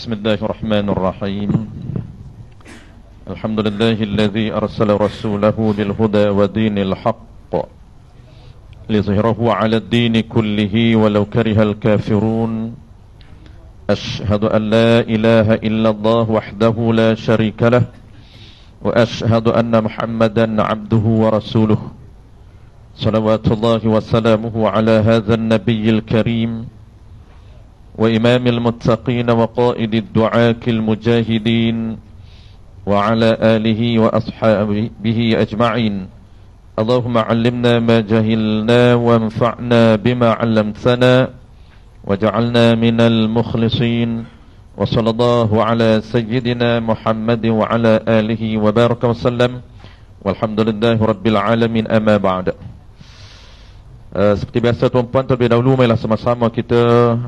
بسم الله الرحمن الرحيم الحمد لله الذي أرسل رسوله بالهدى ودين الحق ليظهره على الدين كله ولو كره الكافرون أشهد أن لا إله إلا الله وحده لا شريك له وأشهد أن محمدا عبده ورسوله صلوات الله وسلامه على هذا النبي الكريم وإمام المتقين وقائد الدعاة المجاهدين وعلى آله وأصحابه أجمعين اللهم علمنا ما جهلنا وانفعنا بما علمتنا وجعلنا من المخلصين وصلى الله على سيدنا محمد وعلى آله وبارك وسلم والحمد لله رب العالمين أما بعد. Seperti biasa tuan-puan, terlebih dahulu marilah sama-sama kita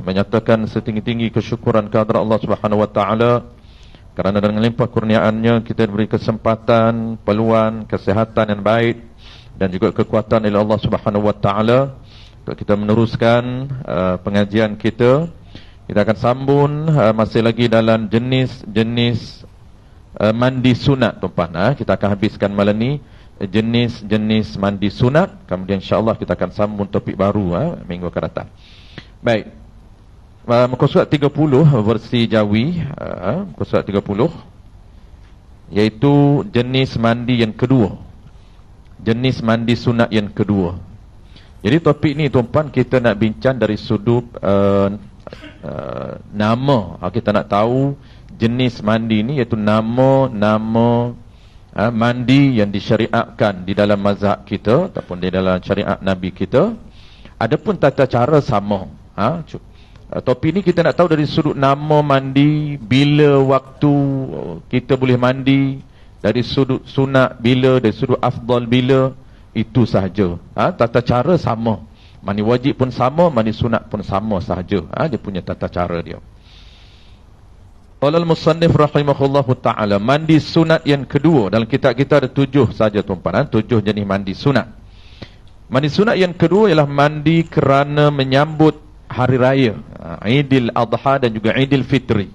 menyatakan setinggi-tinggi kesyukuran kehadrat Allah Subhanahu wa taala kerana dengan limpah kurniaannya kita diberi kesempatan, peluang, kesihatan yang baik dan juga kekuatan oleh Allah Subhanahu wa taala untuk kita meneruskan pengajian kita. Kita akan sambung masih lagi dalam jenis-jenis mandi sunat tuan-puan. Kita akan habiskan malam ni jenis-jenis mandi sunat. Kemudian insya-Allah kita akan sambung topik baru minggu akan datang. Baik. Muka surat 30 versi Jawi, muka surat 30 iaitu jenis mandi yang kedua. Jenis mandi sunat yang kedua. Jadi topik ni tuan-puan kita nak bincang dari sudut nama. Kita nak tahu jenis mandi ni iaitu nama mandi yang disyariatkan di dalam mazhab kita ataupun di dalam syariat Nabi kita. Adapun tata cara sama. Topik ni kita nak tahu dari sudut nama mandi, bila waktu kita boleh mandi, dari sudut sunat bila, dari sudut afdal bila, itu sahaja. Tata cara sama. Mandi wajib pun sama, mandi sunat pun sama sahaja. Dia punya tata cara dia. Qala al-musannif rahimahullahu ta'ala, mandi sunat yang kedua. Dalam kitab kita ada 7 saja tuan-tuan, 7 jenis mandi sunat. Mandi sunat yang kedua ialah mandi kerana menyambut hari raya, Idul Adha dan juga Idul Fitri.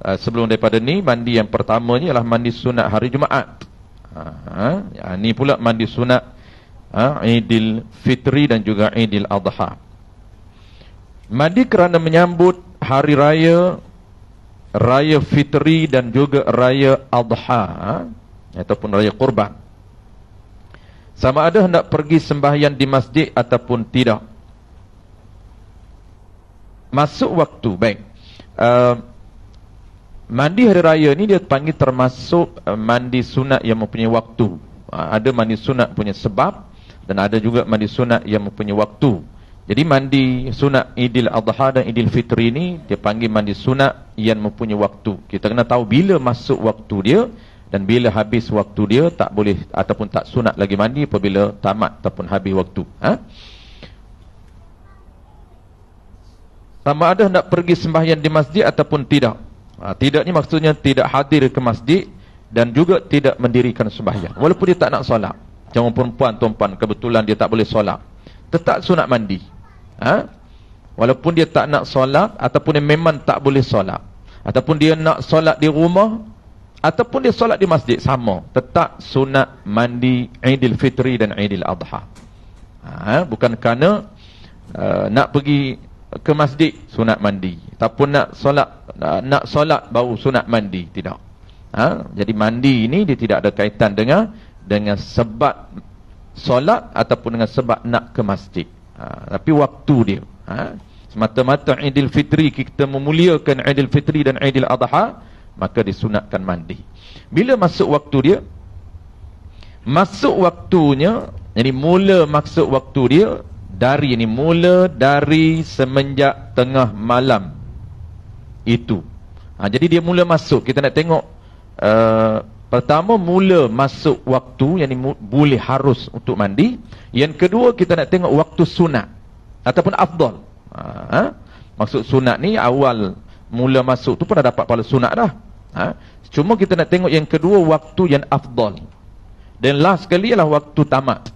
Sebelum daripada ni, mandi yang pertamanya ialah mandi sunat hari Jumaat. Ni pula mandi sunat Idul Fitri dan juga Idul Adha. Mandi kerana menyambut hari raya, Raya Fitri dan juga Raya Adha ataupun Raya Kurban. Sama ada hendak pergi sembahyang di masjid ataupun tidak. Masuk waktu. Baik. Mandi hari raya ni dia panggil termasuk mandi sunat yang mempunyai waktu. Ada mandi sunat punya sebab dan ada juga mandi sunat yang mempunyai waktu. Jadi mandi sunat Idul Adha dan Idul Fitri ni dia panggil mandi sunat yang mempunyai waktu. Kita kena tahu bila masuk waktu dia dan bila habis waktu dia. Tak boleh ataupun tak sunat lagi mandi apabila tamat ataupun habis waktu. Sama ada hendak pergi sembahyang di masjid ataupun tidak. Tidak ni maksudnya tidak hadir ke masjid dan juga tidak mendirikan sembahyang. Walaupun dia tak nak solat. Jangan perempuan tuan-puan kebetulan dia tak boleh solat, tetap sunat mandi. Walaupun dia tak nak solat ataupun dia memang tak boleh solat, ataupun dia nak solat di rumah ataupun dia solat di masjid, sama, tetap sunat mandi Idul Fitri dan Idul Adha. Bukan kerana nak pergi ke masjid sunat mandi ataupun nak solat baru sunat mandi, tidak. Jadi mandi ini dia tidak ada kaitan dengan sebab solat ataupun dengan sebab nak ke masjid. Tapi waktu dia. Semata-mata Idul Fitri kita memuliakan Idul Fitri dan Idul Adha, maka disunatkan mandi. Bila masuk waktu dia? Masuk waktunya, jadi mula masuk waktu dia mula dari semenjak tengah malam itu. Jadi dia mula masuk. Kita nak tengok pertama mula masuk waktu, yang boleh harus untuk mandi. Yang kedua kita nak tengok waktu sunat ataupun afdal. Maksud sunat ni awal mula masuk tu pun dah dapat pahala sunat dah. Cuma kita nak tengok yang kedua waktu yang afdal. Dan last sekali ialah waktu tamat.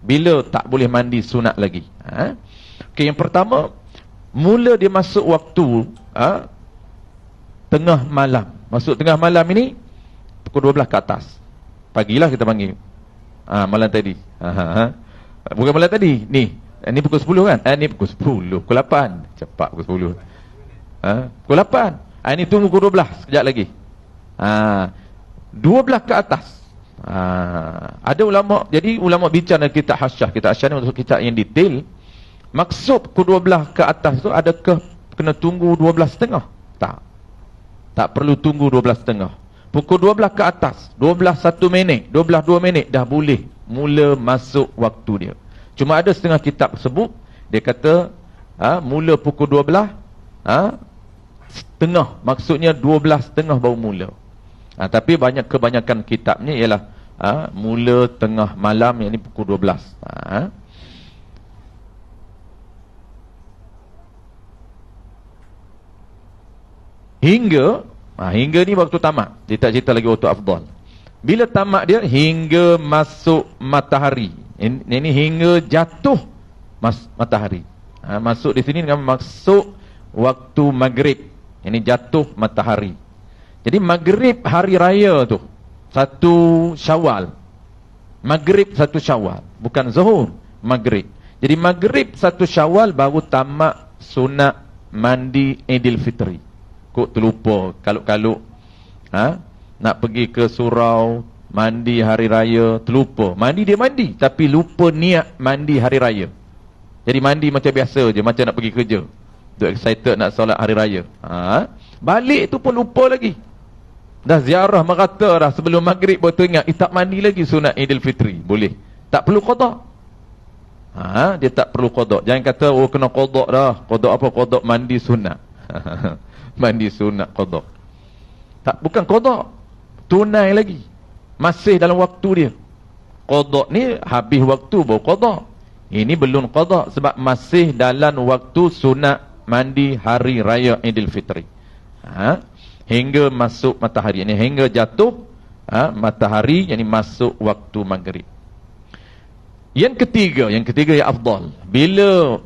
Bila tak boleh mandi sunat lagi. Okey, yang pertama mula dia masuk waktu tengah malam. Masuk tengah malam ini pukul 12 ke atas. Pagilah kita panggil. Malam tadi. Bukan malam tadi. Ni pukul 10 kan? Ni pukul 10. Pukul 8. Cepat pukul 10. Pukul 8. Ni tunggu pukul 12. Sekejap lagi. 12 ke atas. Ada ulama, jadi ulama bincang kitab hasyah. Kitab hasyah ni untuk kitab yang detail. Maksud pukul 12 ke atas tu, adakah kena tunggu 12.30? Tak perlu tunggu 12.30. Pukul 12 ke atas, 12 1 minit, 12 2 minit dah boleh mula masuk waktu dia. Cuma ada setengah kitab sebut, dia kata mula pukul 12 setengah, maksudnya 12.30 baru mula. Tapi kebanyakan kitabnya ialah mula tengah malam, yang ni pukul 12. Hingga ni waktu tamat. Dia tak cerita lagi waktu afdal. Bila tamat dia, hingga masuk matahari. Ini hingga jatuh matahari. Masuk di sini dengan masuk waktu maghrib. Ini jatuh matahari. Jadi maghrib hari raya tu 1 Syawal. Maghrib 1 Syawal, bukan zuhur, maghrib. Jadi maghrib 1 Syawal baru tamat sunat mandi Idul Fitri. Kok terlupa kalau nak pergi ke surau mandi hari raya, terlupa. Mandi dia mandi, tapi lupa niat mandi hari raya. Jadi mandi macam biasa je, macam nak pergi kerja. Duk excited nak solat hari raya. Balik tu pun lupa lagi. Dah ziarah merata dah sebelum maghrib baru ingat, tak mandi lagi sunat Idul Fitri. Boleh. Tak perlu qada. Dia tak perlu qada. Jangan kata kena qada dah. Qada apa? Qada mandi sunat. Mandi sunat qada. Tak, bukan qada. Tunai lagi. Masih dalam waktu dia. Qada ni habis waktu baru qada. Ini belum qada sebab masih dalam waktu sunat mandi hari raya Idul Fitri. Hingga masuk matahari. Ini hingga jatuh matahari, yang masuk waktu maghrib. Yang ketiga yang afdal. Bila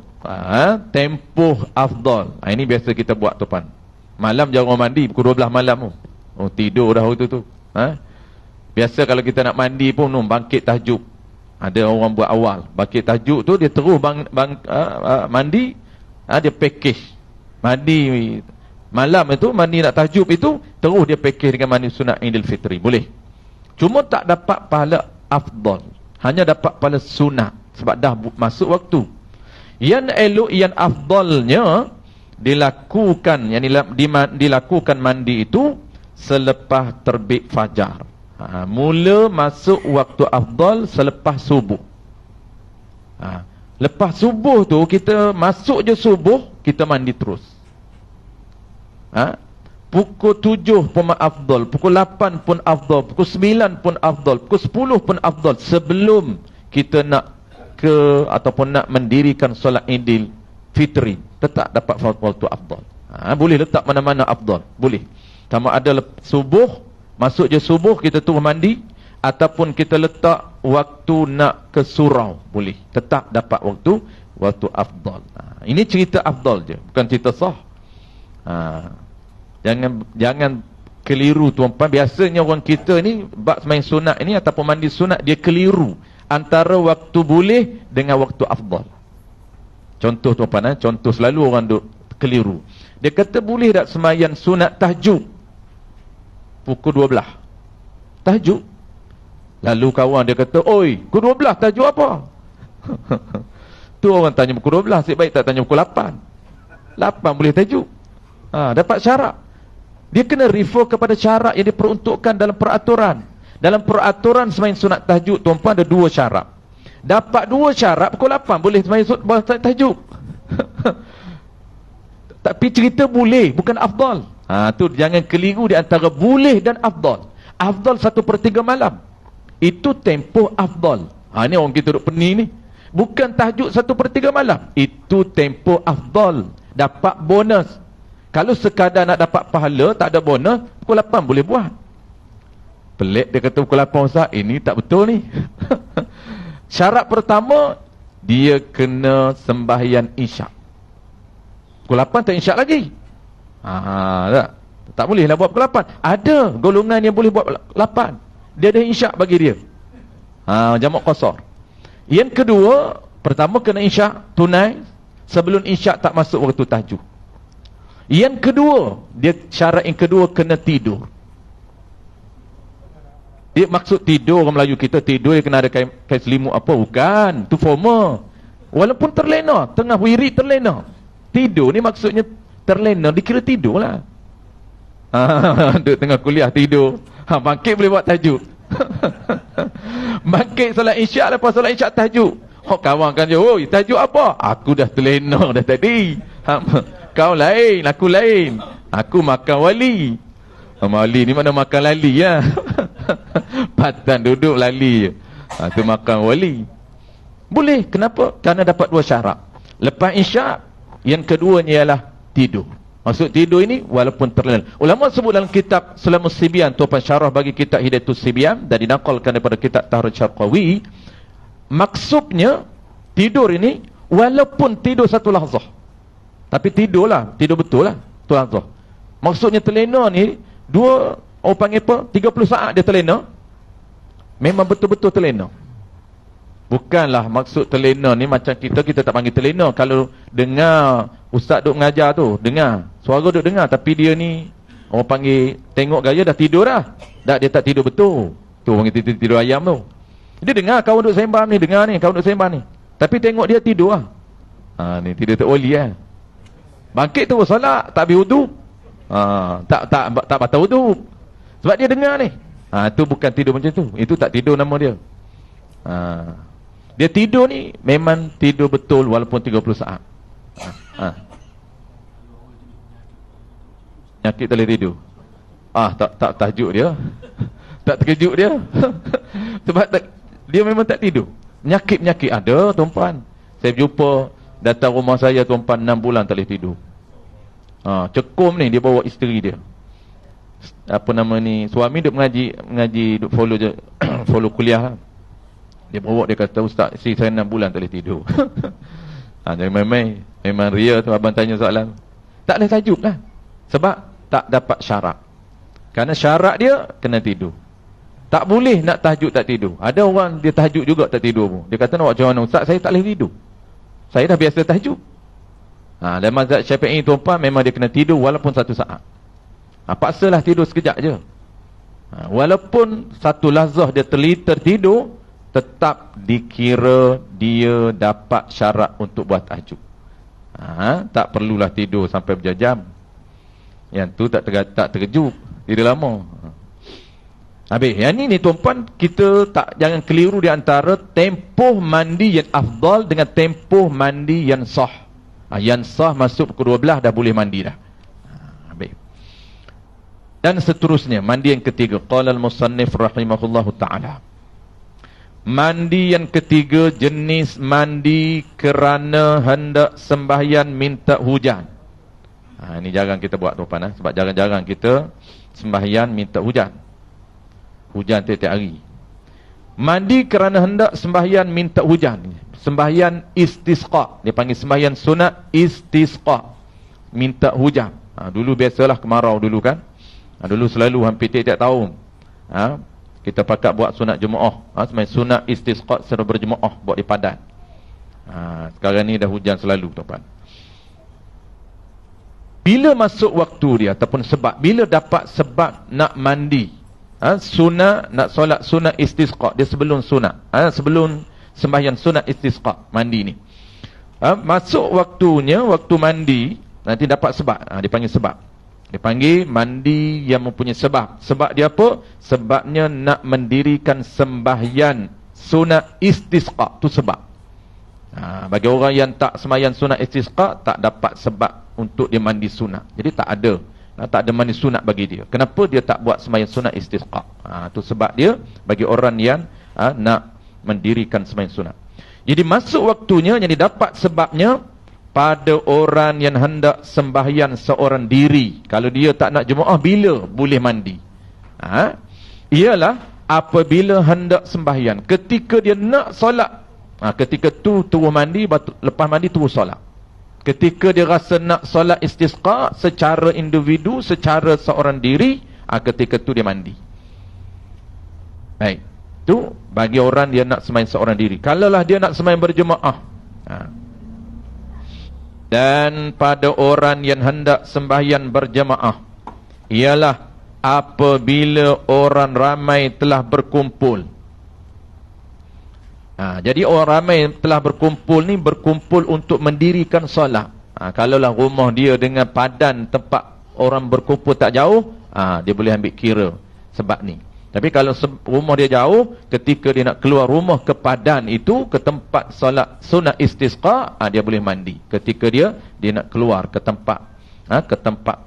tempoh afdal. Ini biasa kita buat tuan. Malam jangan mandi pukul 12 malam tu. Tidur dah waktu tu. Biasa kalau kita nak mandi pun bangkit tahajud. Ada orang buat awal. Bangkit tahajud tu dia terus mandi. Dia package. Mandi malam itu, mandi nak tahajud itu, terus dia package dengan mandi sunat Idul Fitri. Boleh. Cuma tak dapat pahala afdal. Hanya dapat pahala sunat. Sebab dah masuk waktu. Yang elok, yang afdalnya dilakukan, yang dilakukan mandi itu selepas terbit fajar. Mula masuk waktu afdal selepas subuh. Lepas subuh tu, kita masuk je subuh, kita mandi terus. Pukul 7 pun afdal, pukul 8 pun afdal, pukul 9 pun afdal, pukul 10 pun afdal, sebelum kita nak ataupun nak mendirikan solat Idul Fitri, tetap dapat waktu afdal. Boleh letak mana-mana afdal, boleh. Sama ada subuh, masuk je subuh kita terus mandi, ataupun kita letak waktu nak ke surau, boleh. Tetap dapat waktu afdal. Ini cerita afdal je, bukan cerita sah. Jangan keliru tuan-tuan. Biasanya orang kita ni bab main sunat ini ataupun mandi sunat, dia keliru antara waktu boleh dengan waktu afdal. Contoh tuan-tuan, contoh selalu orang duk keliru. Dia kata boleh tak sembahyang sunat tahajud pukul 12 tahajud. Lalu kawan dia kata, oi, pukul 12 tahajud apa? Tu orang tanya pukul 12, asyik baik tak tanya pukul 8. 8 boleh tahajud. Dapat syarat. Dia kena refer kepada syarat yang diperuntukkan dalam peraturan. Dalam peraturan sembahyang sunat tahajud, tuan-tuan, ada 2 syarat. Dapat 2 syarat, pukul 8 boleh sembahyang sunat tahajud. Tapi cerita boleh, bukan afdal. Tu jangan keliru di antara boleh dan afdal. Afdal 1/3 malam. Itu tempoh afdal. Ni orang kita duduk pening ni. Bukan tahajud 1/3 malam. Itu tempoh afdal. Dapat bonus. Kalau sekadar nak dapat pahala, tak ada bonus, pukul 8 boleh buat. Pelik dia kata pukul 8, Ustaz. Ini tak betul ni. Syarat pertama, dia kena sembahyang isyak. Pukul 8 tak isyak lagi. Tak boleh lah buat pukul 8. Ada golongan yang boleh buat 8. Dia ada isyak bagi dia. Jamak qasar. Yang kedua, pertama kena isyak tunai. Sebelum isyak tak masuk waktu tahajud. Yang kedua, dia syarat yang kedua kena tidur. Dia maksud tidur, orang Melayu kita tidur dia kena ada kain selimut apa? Bukan, tu formal. Walaupun terlena, tengah wirid terlena. Tidur ni maksudnya terlena, dikira tidur lah. Duduk tengah kuliah tidur. Bangkit boleh buat tahajud. Bangkit solat isyak, lepas solat isyak tahajud. Kawan kan je, oi tahajud apa? Aku dah terlena dah tadi. Kau lain, aku lain. Aku makan wali. Wali ni mana makan lali ya. Patan duduk lali je. Tu makan wali. Boleh, kenapa? Kerana dapat dua syarat. Lepas isyak, yang keduanya ialah tidur. Maksud tidur ini walaupun terlena. Ulama sebut dalam kitab Sulamus Sibyan, tuan syarah bagi kitab Hidayatus Sibyan, dan dinakalkan daripada kitab Tahrij Syarqawi. Maksudnya tidur ini walaupun tidur satu lahzah. Tapi tidurlah, tidur betul lah satu lahzah. Maksudnya terlena ni orang panggil apa? 30 saat dia terlena. Memang betul-betul terlena. Bukanlah maksud terlena ni macam kita tak panggil terlena. Kalau dengar ustaz duk mengajar tu, dengar, suara duk dengar, tapi dia ni orang panggil tengok gaya dah tidur dah. Dia tak tidur betul. Tu panggil tidur ayam tu. Dia dengar kawan duk sembang ni, dengar ni kawan duk sembang ni. Tapi tengok dia tidur lah. Ni tidur tak wali lah. Bangkit tu solat, tak habis wudu. Tak batal wudu. Sebab dia dengar ni. Tu bukan tidur macam tu. Itu tak tidur nama dia. Dia tidur ni memang tidur betul walaupun 30 saat. Nyakit tak boleh tidur. Tak tajuk dia. Tak terkejut dia. Sebab dia memang tak tidur. Penyakit-penyakit ada tuan-puan. Saya jumpa datang rumah saya tuan-puan 6 bulan tak boleh tidur. Cekum ni dia bawa isteri dia. Apa nama ni, suami duk mengaji duk follow je follow kuliah. Dia bawa, dia kata, ustaz, isteri saya 6 bulan tak boleh tidur. Jangan main-main. Memang ria tu abang tanya soalan. Tak boleh tajuk lah. Sebab tak dapat syarat. Kerana syarat dia kena tidur. Tak boleh nak tahajud tak tidur. Ada orang dia tahajud juga tak tidur pun. Dia kata nak macam mana ustaz, saya tak boleh tidur. Saya dah biasa tahajud. Dan mazhab Syafi'i tuan-puan memang dia kena tidur walaupun 1 saat. Paksalah tidur sekejap je. Walaupun satu lahzah dia tertidur, tetap dikira dia dapat syarat untuk buat tahajud. Tak perlulah tidur sampai berjam-jam. Yang tu tak terkejut. Tidur lama. Habis, yang ni tuan-puan, kita jangan keliru di antara tempoh mandi yang afdal dengan tempoh mandi yang sah. Yang sah masuk pukul 12 dah boleh mandi dah. Habis. Dan seterusnya, mandi yang ketiga. Qala al-musannif rahimahullahu ta'ala. Mandi yang ketiga, jenis mandi kerana hendak sembahyang minta hujan. Ini jarang kita buat tuan-puan. Sebab jarang-jarang kita sembahyang minta hujan. Hujan tiap-tiap hari. Mandi kerana hendak sembahyang minta hujan. Sembahyang istisqa. Dia panggil sembahyang sunat istisqa. Minta hujan. Dulu biasalah kemarau dulu kan. Dulu selalu hampir tiap-tiap tahun. Kita pakat buat sunat jemaah. Sembahyang sunat istisqa secara berjemaah. Buat di padan. Sekarang ni dah hujan selalu tuan-tuan. Bila masuk waktu dia ataupun sebab, bila dapat sebab nak mandi, sunat, nak solat sunat istisqa, dia sebelum sunat, sebelum sembahyang sunat istisqa, mandi ni, masuk waktunya, waktu mandi, nanti dapat sebab, dipanggil sebab, dipanggil mandi yang mempunyai sebab. Sebab dia apa? Sebabnya nak mendirikan sembahyang sunat istisqa, tu sebab. Bagi orang yang tak sembahyang sunat istisqa, tak dapat sebab untuk dia mandi sunat. Jadi tak ada mandi sunat bagi dia. Kenapa dia tak buat sembahyang sunat istisqa? Itu sebab dia bagi orang yang nak mendirikan sembahyang sunat. Jadi masuk waktunya, yang didapat sebabnya pada orang yang hendak sembahyang seorang diri. Kalau dia tak nak jemaah, bila boleh mandi? Ialah apabila hendak sembahyang. Ketika dia nak solat, ketika tu terus mandi, lepas mandi terus solat. Ketika dia rasa nak solat istisqa secara individu, secara seorang diri, ketika tu dia mandi. Baik. Tu bagi orang dia nak sembahyang seorang diri. Kalaulah dia nak sembahyang berjemaah, dan pada orang yang hendak sembahyang berjemaah, ialah apabila orang ramai telah berkumpul. Jadi orang ramai telah berkumpul ni, berkumpul untuk mendirikan solat. Kalaulah rumah dia dengan padan tempat orang berkumpul tak jauh, dia boleh ambil kira sebab ni. Tapi kalau rumah dia jauh, ketika dia nak keluar rumah ke padan itu, ke tempat solat sunat istisqa, dia boleh mandi. Ketika dia nak keluar ke tempat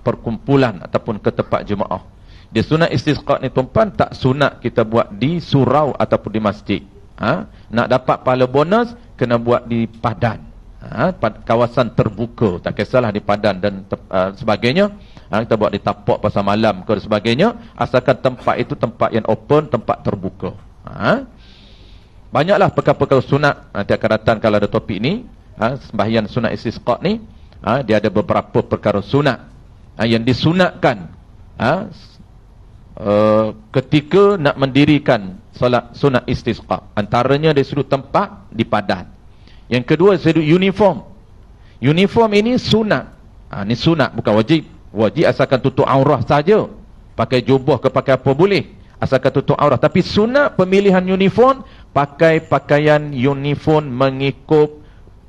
perkumpulan ataupun ke tempat jemaah. Dia sunat istisqa ni tuan-tuan, tak sunat kita buat di surau ataupun di masjid. Nak dapat pahala bonus, kena buat di padan, kawasan terbuka, tak kisahlah di padan dan sebagainya. Kita buat di tapak pasal malam ke sebagainya, asalkan tempat itu tempat yang open, tempat terbuka. Banyaklah perkara-perkara sunat. Nanti akan datang kalau ada topik ni, sembahyang sunat istisqa ni, dia ada beberapa perkara sunat yang disunatkan ketika nak mendirikan solat sunat istisqa. Antaranya dari sudut tempat di padan. Yang kedua, sudut uniform. Uniform ini sunat. Ini sunat, bukan wajib. Wajib asalkan tutup aurah saja. Pakai jubah ke pakai apa boleh, asalkan tutup aurah. Tapi sunat pemilihan uniform, pakai pakaian uniform mengikut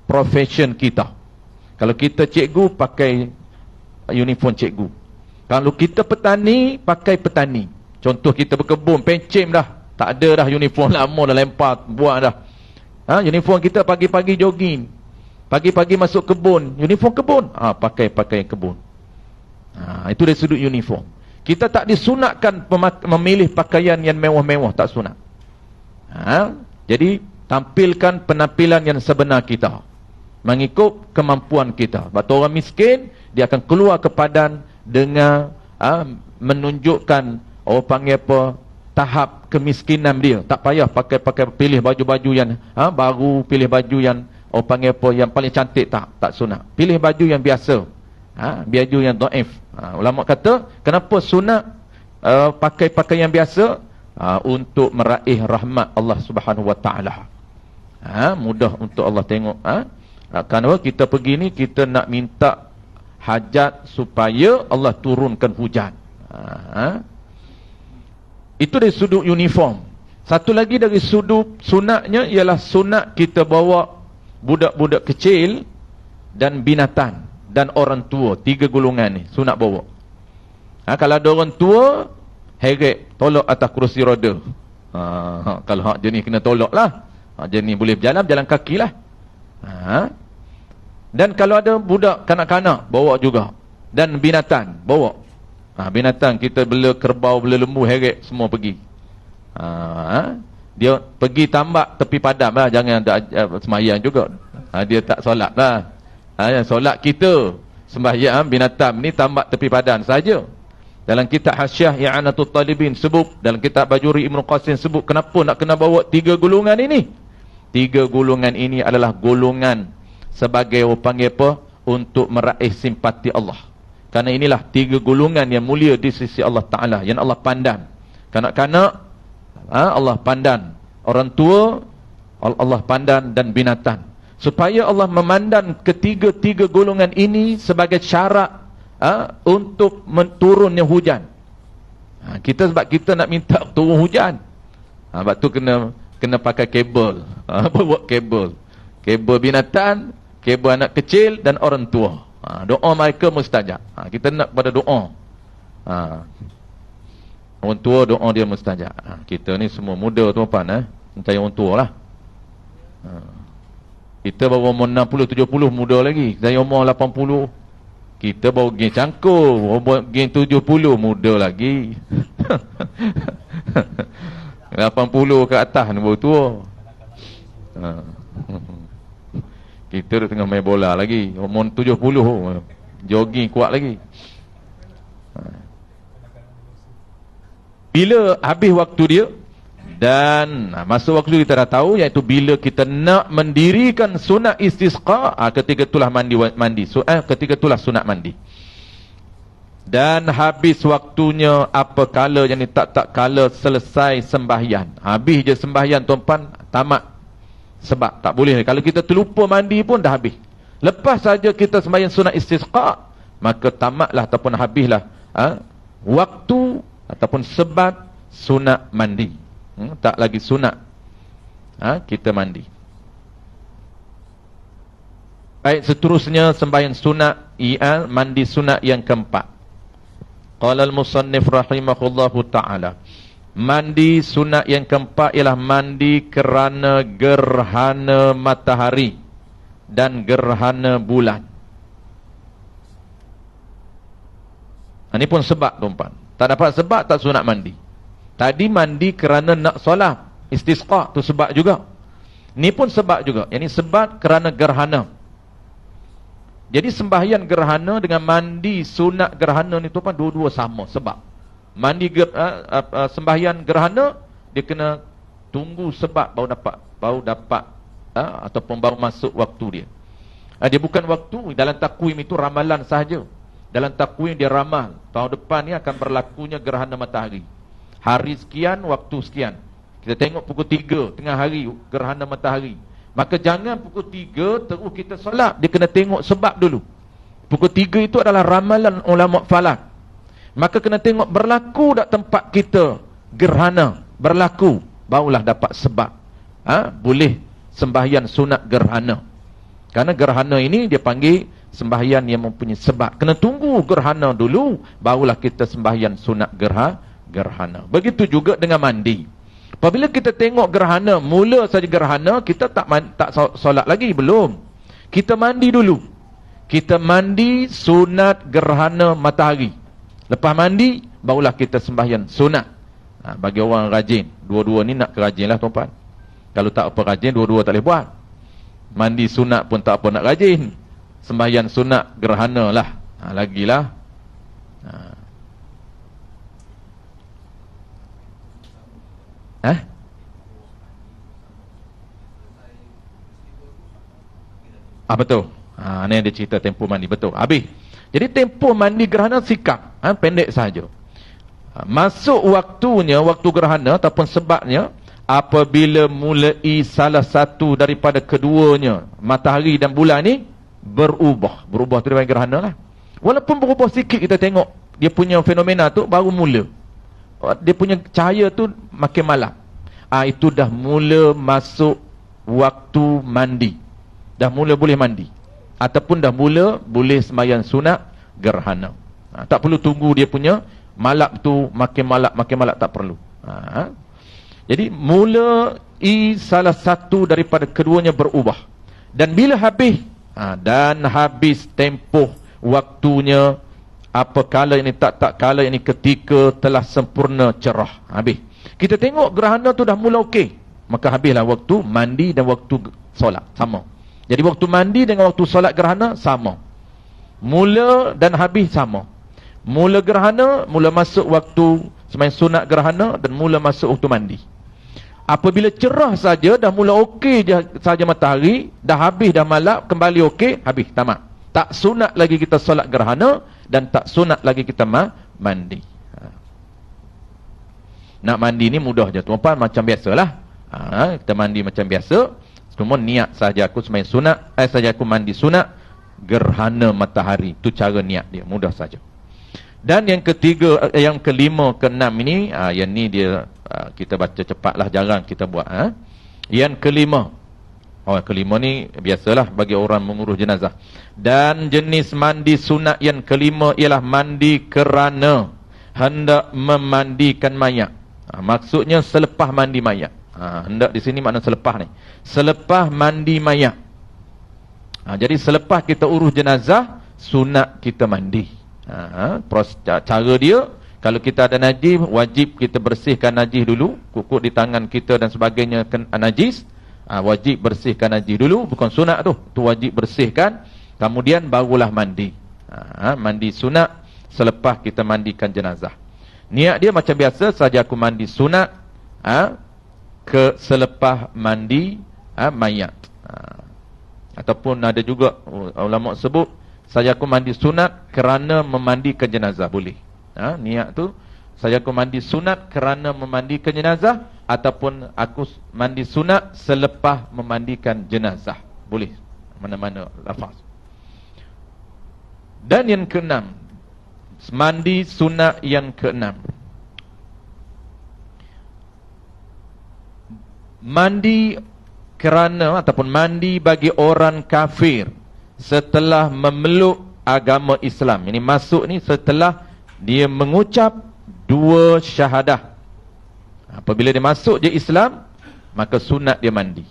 profession kita. Kalau kita cikgu, pakai uniform cikgu. Kalau kita petani, pakai petani. Contoh kita berkebun, pencim dah, tak ada dah uniform lama dah lempar, buang dah. Uniform kita pagi-pagi jogging, pagi-pagi masuk kebun, uniform kebun, pakai pakaian kebun. Itu dari sudut uniform. Kita tak disunatkan memilih pakaian yang mewah-mewah, tak sunat. Jadi tampilkan penampilan yang sebenar kita, mengikut kemampuan kita. Sebab orang miskin, dia akan keluar ke padan dengan menunjukkan, orang panggil apa, tahap kemiskinan dia. Tak payah pakai pilih baju-baju yang baru, pilih baju yang orang panggil apa, yang paling cantik, tak sunat. Pilih baju yang biasa, baju yang dhaif. Ulama kata, kenapa sunat pakai pakaian biasa? Untuk meraih rahmat Allah Subhanahu Wa Taala. Mudah untuk Allah tengok. Kerana kita pergi ni, kita nak minta hajat supaya Allah turunkan hujan. Itu dari sudut uniform. Satu lagi dari sudut sunatnya, ialah sunat kita bawa budak-budak kecil dan binatang dan orang tua. 3 golongan ni sunat bawa. Kalau ada orang tua, heret tolak atas kerusi roda. Kalau hak jenis kena tolak lah. Jenis boleh berjalan kaki lah. Dan kalau ada budak kanak-kanak, bawa juga. Dan binatang, bawa. Binatang kita bela kerbau, bela lembu, heret, semua pergi. Dia pergi tambak tepi padam lah. Jangan ada semayang juga. Dia tak solat lah. Solat kita sembahyang binatang ni tambak tepi padan saja. Dalam kitab Hasyiah I'anatul Talibin sebut, dalam kitab Bajuri Ibn Qasim sebut, kenapa nak kena bawa 3 golongan ini? 3 golongan ini adalah golongan sebagai orang panggil apa, untuk meraih simpati Allah. Karena inilah 3 golongan yang mulia di sisi Allah Ta'ala, yang Allah pandang. Kanak-kanak Allah pandang, orang tua Allah pandang, dan binatang. Supaya Allah memandang ketiga-tiga golongan ini sebagai syarat untuk turunnya hujan. Kita sebab kita nak minta turun hujan, sebab tu kena pakai kabel. Bawa kabel binatang, kabel anak kecil dan orang tua. Doa mereka mustajab. Kita nak pada doa. Orang tua doa dia mustajab. Kita ni semua muda tuan-tuan, mencari orang tua lah. Kita baru umur 60-70 muda lagi. Saya umur 80. Kita baru geng cangkul, umur geng 70 muda lagi. 80 ke atas ni baru tua. Kita dah tengah main bola lagi. Umur 70 jogging kuat lagi. Bila habis waktu dia, Dan masuk waktu kita dah tahu, iaitu bila kita nak mendirikan sunat istisqa, ketika itulah ketika itulah sunat mandi. Dan habis waktunya apakala yang ni tak kala selesai sembahyang. Habis je sembahyang tuan-puan, tamat. Sebab tak boleh. Kalau kita terlupa mandi pun dah habis. Lepas saja kita sembahyang sunat istisqa, maka tamatlah ataupun habislah waktu ataupun sebab sunat mandi. Tak lagi sunat kita mandi. Baik, seterusnya sembahyang sunat mandi sunat yang keempat. Qala al-musannif rahimahullahu ta'ala, mandi sunat yang keempat ialah mandi kerana gerhana matahari dan gerhana bulan. Ini pun sebab tuan-puan. Tak dapat sebab tak sunat mandi. Tadi mandi kerana nak solat istisqa, tu sebab juga. Ni pun sebab juga. Ini sebab kerana gerhana. Jadi sembahyang gerhana dengan mandi sunat gerhana ni tuan-puan, dua-dua sama sebab. Mandi sembahyang gerhana, dia kena tunggu sebab baru dapat ataupun baru masuk waktu dia. Dia bukan waktu. Dalam takwim itu ramalan sahaja. Dalam takwim dia ramal, tahun depan ni akan berlakunya gerhana matahari. Hari sekian, waktu sekian. Kita tengok pukul 3 tengah hari gerhana matahari. Maka jangan pukul 3 terus kita solat. Dia kena tengok sebab dulu. Pukul 3 itu adalah ramalan ulama falak. Maka kena tengok berlaku tak tempat kita gerhana. Berlaku, barulah dapat sebab. Boleh sembahyang sunat gerhana. Karena gerhana ini dia panggil sembahyang yang mempunyai sebab. Kena tunggu gerhana dulu, barulah kita sembahyang sunat gerhana. Begitu juga dengan mandi. Apabila kita tengok gerhana, mula saja gerhana, kita tak solat lagi, belum. Kita mandi dulu. Kita mandi sunat gerhana matahari. Lepas mandi, barulah kita sembahyang sunat. Bagi orang rajin, dua-dua ni nak kerajin lah tuan-puan. Kalau tak apa rajin, dua-dua tak boleh buat. Mandi sunat pun tak apa nak rajin. Sembahyang sunat gerhana lah. Lagilah. Betul. Ni ada cerita tempoh mandi. Betul. Habis. Jadi tempoh mandi gerhana sikap. Pendek sahaja. Masuk waktunya, waktu gerhana ataupun sebabnya, apabila mulai salah satu daripada keduanya, matahari dan bulan ni, berubah. Berubah tu dia gerhana lah. Walaupun berubah sikit, kita tengok dia punya fenomena tu baru mula. Dia punya cahaya tu makin malam. Itu dah mula masuk waktu mandi. Dah mula boleh mandi. Ataupun dah mula boleh sembahyang sunat gerhana. Tak perlu tunggu dia punya malap tu makin malap tak perlu. Jadi mula salah satu daripada keduanya berubah. Dan bila habis dan habis tempoh waktunya, apakala ini tak kala ini ketika telah sempurna cerah. Habis. Kita tengok gerhana tu dah mula okey. Maka habislah waktu mandi dan waktu solat. Sama. Jadi waktu mandi dengan waktu solat gerhana sama. Mula dan habis sama. Mula gerhana, mula masuk waktu sembahyang sunat gerhana dan mula masuk waktu mandi. Apabila cerah saja, dah mula okey saja matahari, dah habis dah malam, kembali okey, habis, tamat. Tak sunat lagi kita solat gerhana dan tak sunat lagi kita mandi. Nak mandi ni mudah je tuan-puan, macam biasalah. Kita mandi macam biasa. Cuma niat saja aku sembahyang sunat, saja aku mandi sunat gerhana matahari. Itu cara niat dia, mudah saja. Dan yang ketiga, yang kelima, keenam ini, yang ni dia kita baca cepatlah, jarang kita buat. Yang kelima, kelima ni biasalah bagi orang mengurus jenazah. Dan jenis mandi sunat yang kelima ialah mandi kerana hendak memandikan mayat. Maksudnya selepas mandi mayat. Hendak di sini makna selepas ni. Selepas mandi mayat. Jadi selepas kita urus jenazah, sunat kita mandi. Cara dia, kalau kita ada najis, wajib kita bersihkan najis dulu. Kukuk di tangan kita dan sebagainya najis. Wajib bersihkan najis dulu. Bukan sunat tu. Tu wajib bersihkan. Kemudian barulah mandi. Mandi sunat selepas kita mandikan jenazah. Niat dia macam biasa, saja aku mandi sunat. selepas mandi mayat. Ataupun ada juga ulama sebut, saya aku mandi sunat kerana memandikan jenazah, boleh. Niat tu, saya aku mandi sunat kerana memandikan jenazah, ataupun aku mandi sunat selepas memandikan jenazah, boleh. Mana-mana lafaz. Dan yang keenam, mandi sunat yang keenam, mandi kerana ataupun mandi bagi orang kafir setelah memeluk agama Islam. Ini masuk ni setelah dia mengucap 2 syahadah. Apabila dia masuk je Islam, maka sunat dia mandi.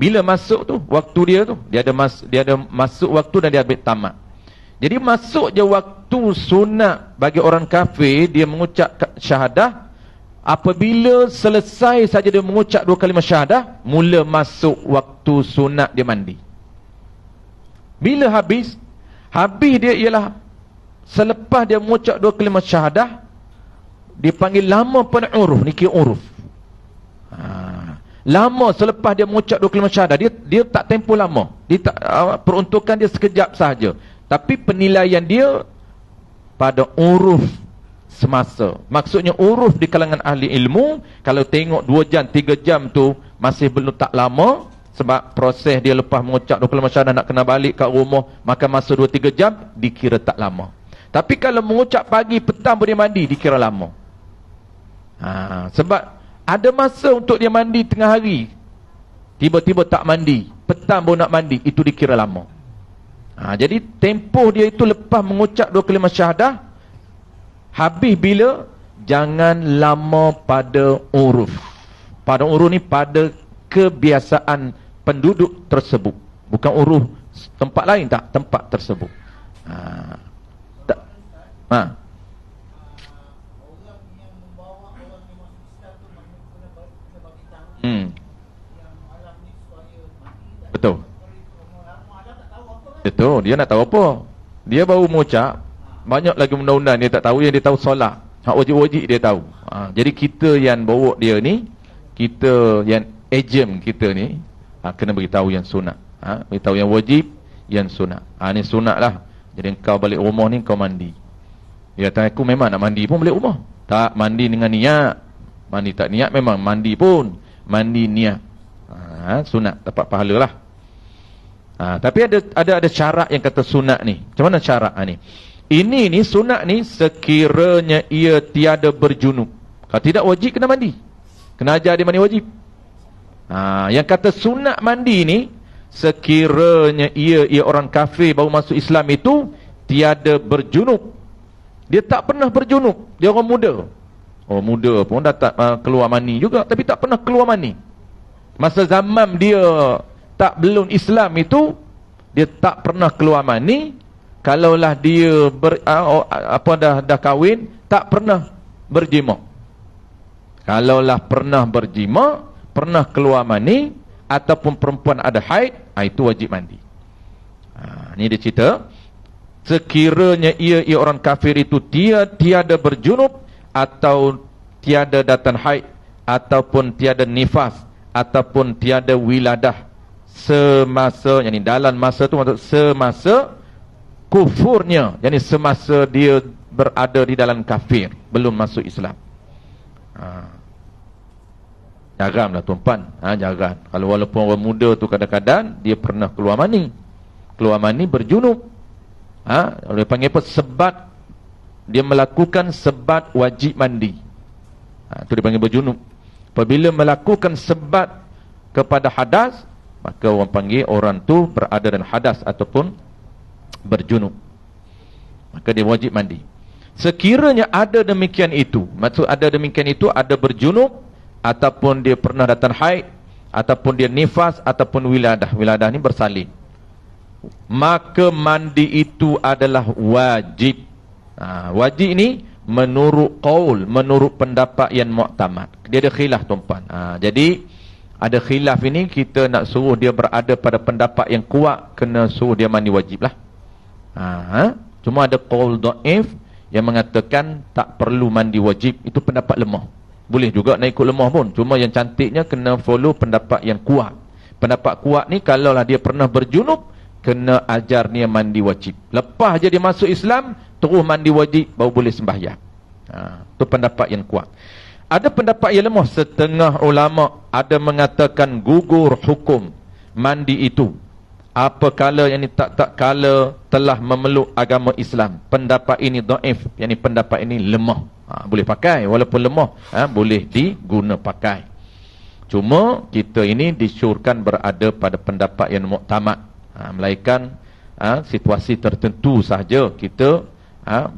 Bila masuk tu, waktu dia tu, dia ada masuk waktu dan dia ambil tamat. Jadi masuk je waktu sunat bagi orang kafir, dia mengucap syahadah. Apabila selesai saja dia mengucap 2 kalimah syahadah, mula masuk waktu sunat dia mandi. Bila habis dia ialah selepas dia mengucap 2 kalimah syahadah, dipanggil lama pen'uruf, ni kira uruf. Lama selepas dia mengucap 2 kalimah syahadah, dia tak tempoh lama. Dia tak, peruntukan dia sekejap sahaja. Tapi penilaian dia pada uruf semasa. Maksudnya uruf di kalangan ahli ilmu, kalau tengok 2 jam, 3 jam tu masih belum tak lama, sebab proses dia lepas mengucap 2 kalimah syahadah nak kena balik kat rumah, maka masa 2-3 jam dikira tak lama. Tapi kalau mengucap pagi, petang boleh mandi, dikira lama. Sebab ada masa untuk dia mandi tengah hari, tiba-tiba tak mandi, petang baru nak mandi, itu dikira lama. Jadi tempoh dia itu lepas mengucap 2 kalimah syahadah, habis bila? Jangan lama pada uruf. Pada uruf ni pada kebiasaan penduduk tersebut, bukan uruf tempat lain, tak, tempat tersebut. Betul, dia nak tahu apa? Dia baru mengucap, banyak lagi undang-undang dia tak tahu, yang dia tahu solat, hak wajib-wajib dia tahu. Jadi kita yang bawa dia ni, kita yang ejem kita ni, kena beritahu yang sunat. Beritahu yang wajib, yang sunat. Ni sunat lah. Jadi kau balik rumah ni kau mandi. Dia kata aku memang nak mandi pun balik rumah. Tak mandi dengan niat. Mandi tak niat memang mandi pun. Mandi niat. Sunat dapat pahala lah. Tapi ada syarat yang kata sunat ni. Macam mana syarat ni? Ini ni sunat ni sekiranya ia tiada berjunub. Kalau tidak wajib kena mandi. Kena ajar dia mandi wajib. Yang kata sunat mandi ni sekiranya ia orang kafir baru masuk Islam itu tiada berjunub. Dia tak pernah berjunub. Dia orang muda. Oh, muda pun dah tak keluar mani juga, tapi tak pernah keluar mani. Masa zaman dia tak belum Islam itu, dia tak pernah keluar mani. Kalaulah dia dah kahwin, tak pernah berjima. Kalaulah pernah berjima, pernah keluar mani, ataupun perempuan ada haid, itu wajib mandi. Ni dia cerita, sekiranya ia orang kafir itu tiada berjunub, atau tiada datang haid, ataupun tiada nifas, ataupun tiada wiladah semasa, yakni dalam masa tu, maksud semasa kufurnya, yakni semasa dia berada di dalam kafir, belum masuk Islam. Jaranglah tuan-puan, jarang. Kalau walaupun orang muda tu kadang-kadang dia pernah keluar mani berjunub. Dia panggil apa? Sebat. Dia melakukan sebat wajib mandi. Itu dia panggil berjunub. Apabila melakukan sebat kepada hadas, maka orang panggil orang tu berada dalam hadas ataupun berjunub. Maka dia wajib mandi. Sekiranya ada demikian itu, maksud ada demikian itu, ada berjunub, ataupun dia pernah datang haid, ataupun dia nifas, ataupun wiladah. Wiladah ni bersalin. Maka mandi itu adalah wajib. Wajib ni menurut qaul, menurut pendapat yang mu'tamad. Dia ada khilaf tuan-puan. Jadi ada khilaf ini, kita nak suruh dia berada pada pendapat yang kuat, kena suruh dia mandi wajib lah. Cuma ada qaul dhaif yang mengatakan tak perlu mandi wajib, itu pendapat lemah. Boleh juga nak ikut lemah pun. Cuma yang cantiknya kena follow pendapat yang kuat. Pendapat kuat ni kalaulah dia pernah berjunub, kena ajar dia mandi wajib. Lepas je dia masuk Islam, terus mandi wajib baru boleh sembahyang. Itu pendapat yang kuat. Ada pendapat yang lemah. Setengah ulama ada mengatakan gugur hukum mandi itu apabila yang ni tak kala telah memeluk agama Islam. Pendapat ini dhaif, yakni pendapat ini lemah. Boleh pakai walaupun lemah, boleh diguna pakai. Cuma kita ini disyorkan berada pada pendapat yang muktamad. Melainkan situasi tertentu sahaja kita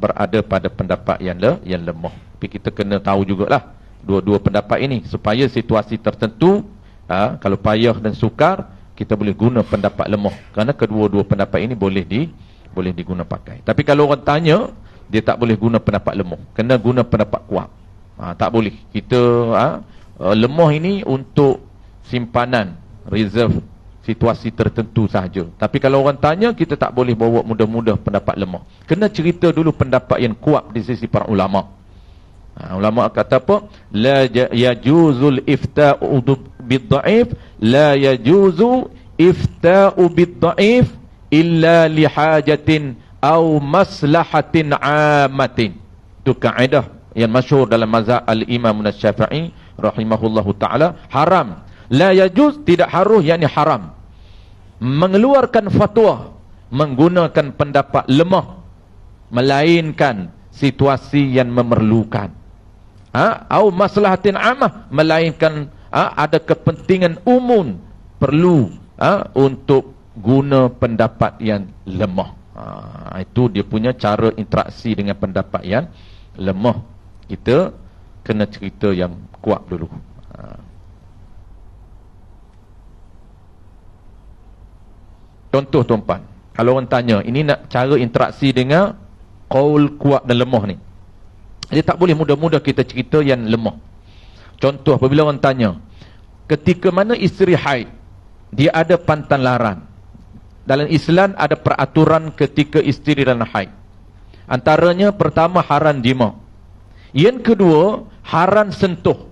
berada pada pendapat yang lemah. Tapi kita kena tahu jugalah dua-dua pendapat ini supaya situasi tertentu kalau payah dan sukar kita boleh guna pendapat lemah. Kerana kedua-dua pendapat ini boleh diguna pakai. Tapi kalau orang tanya, dia tak boleh guna pendapat lemah, kena guna pendapat kuat. Tak boleh kita lemah ini untuk simpanan, reserve situasi tertentu sahaja. Tapi kalau orang tanya, kita tak boleh bawa mudah-mudah pendapat lemah. Kena cerita dulu pendapat yang kuat di sisi para ulama. Ulama kata apa? La yajuzul ifta'u bid-dha'if, la yajuzu ifta'u bid-dha'if illa lihajatin au maslahatin amatin. Itu kaedah yang masyhur dalam mazhab al-Imam Asy-Syafi'i rahimahullahu taala. Haram, la yajuz, tidak harus, yakni haram mengeluarkan fatwa menggunakan pendapat lemah melainkan situasi yang memerlukan, au maslahatin amah, melainkan ada kepentingan umum perlu untuk guna pendapat yang lemah. Itu dia punya cara interaksi dengan pendapat yang lemah. Kita kena cerita yang kuat dulu. Contoh tuan-tuan, kalau orang tanya, ini nak cara interaksi dengan qaul kuat dan lemah ni, dia tak boleh mudah-mudah kita cerita yang lemah. Contoh, apabila orang tanya, ketika mana isteri haid, dia ada pantan larang. Dalam Islam ada peraturan ketika isteri dalam haid. Antaranya pertama, haram jima. Yang kedua, haram sentuh.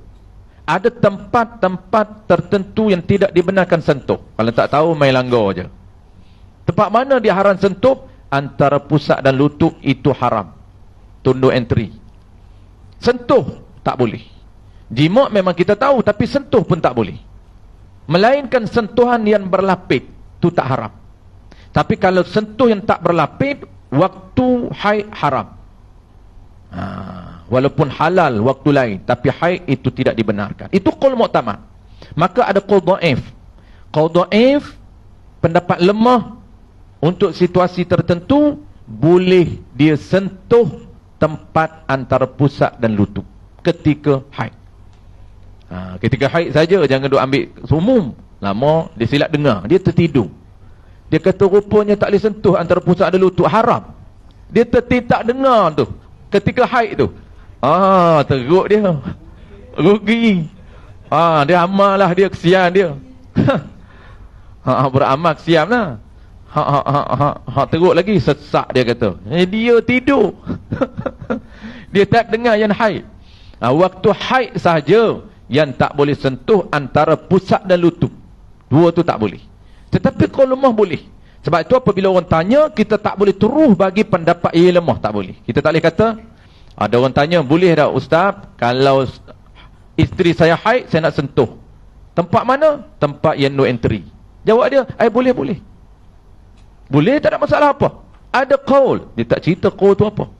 Ada tempat-tempat tertentu yang tidak dibenarkan sentuh. Kalau tak tahu, main langgar je. Tempat mana dia haram sentuh? Antara pusat dan lutut itu haram. Tunduk entry. Sentuh tak boleh. Jima memang kita tahu, tapi sentuh pun tak boleh. Melainkan sentuhan yang berlapis, itu tak haram. Tapi kalau sentuh yang tak berlapis, waktu haid haram. Walaupun halal waktu lain, tapi haid itu tidak dibenarkan. Itu qaul mu'tamad. Maka ada qaul dhaif. Qaul dhaif, pendapat lemah, untuk situasi tertentu boleh dia sentuh tempat antara pusat dan lutut ketika haid. Ketika haid saja, jangan duk ambil umum. Lama dia silap dengar, dia tertidur. Dia kata rupanya tak boleh sentuh antara pusat dan lutut, haram. Dia tak dengar tu ketika haid tu. Teruk dia, rugi. Dia amal lah, dia kesian dia. Beramal kesian lah. Teruk lagi, sesak dia kata. Dia tidur. Dia tak dengar yang haid. Waktu haid sahaja yang tak boleh sentuh antara pusat dan lutut. Dua tu tak boleh. Tetapi kalau lemah boleh. Sebab itu apabila orang tanya, kita tak boleh terus bagi pendapat ia lemah, tak boleh. Kita tak boleh kata, ada orang tanya, boleh tak Ustaz, kalau isteri saya haid, saya nak sentuh. Tempat mana? Tempat yang no entry. Jawab dia, boleh. Boleh, tak ada masalah apa. Ada qaul. Dia tak cerita qaul tu apa.